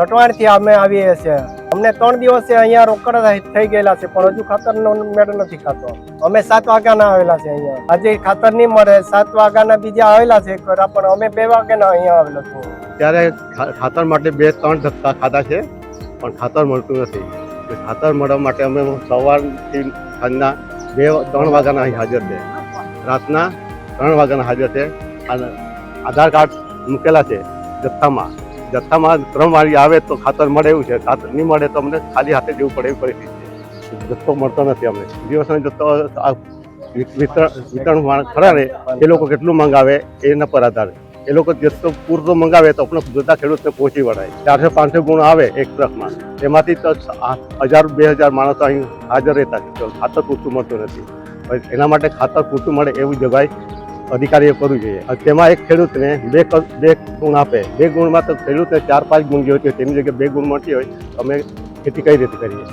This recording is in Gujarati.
સટવાણથી અમે આવીએ છીએ. અમને 3 દિવસે અહીંયા રોકડ થઈ ગયેલા છે, પણ હજુ ખાતરનો મેળ નથી ખાતો. અમે 7 વાગ્યાના આવેલા છે અહીંયા. આજે ખાતર નહીં મળે. 7 વાગ્યાના બીજા આવેલા છે એકવાર, પણ અમે 2 વાગ્યાના અહીંયા આવેલો છું. ત્યારે ખાતર માટે 2-3 ધક્કા ખાધા છે, પણ ખાતર મળતું નથી. ખાતર મળવા માટે અમે સવારથી સાંજના 2-3 વાગ્યાના અહીં હાજર છે. રાતના 3 વાગ્યાના હાજર છે. અને આધાર કાર્ડ મૂકેલા છે જથ્થામાં 3 વાગે આવે તો ખાતર મળે એવું છે. ખાતર નહીં મળે તો અમને ખાલી હાથે જવું પડે એવી પરિસ્થિતિ છે. જથ્થો મળતો નથી. અમને દિવસનો જથ્થો વિતરણ ખરા ને એ લોકો કેટલું મંગાવે એના પર આધારે. એ લોકો જથ્થો પૂરતો મંગાવે તો આપણે બધા ખેડૂતને પહોંચી વળાય. 400-500 ગુણ આવે એક ટ્રકમાં, એમાંથી તો 1000-2000 માણસો અહીં હાજર રહેતા છે. ખાતર પૂરતું મળતું નથી. એના માટે ખાતર પૂરતું મળે એવું જગાઈ અધિકારીએ કરવું જોઈએ. તેમાં એક ખેડૂતને 2 ગુણ આપે. 2 ગુણમાં તો ખેડૂતને 4-5 ગુણ જોઈએ, તેની જગ્યાએ 2 ગુણ મળતી હોય તો અમે ખેતી કઈ રીતે કરીએ?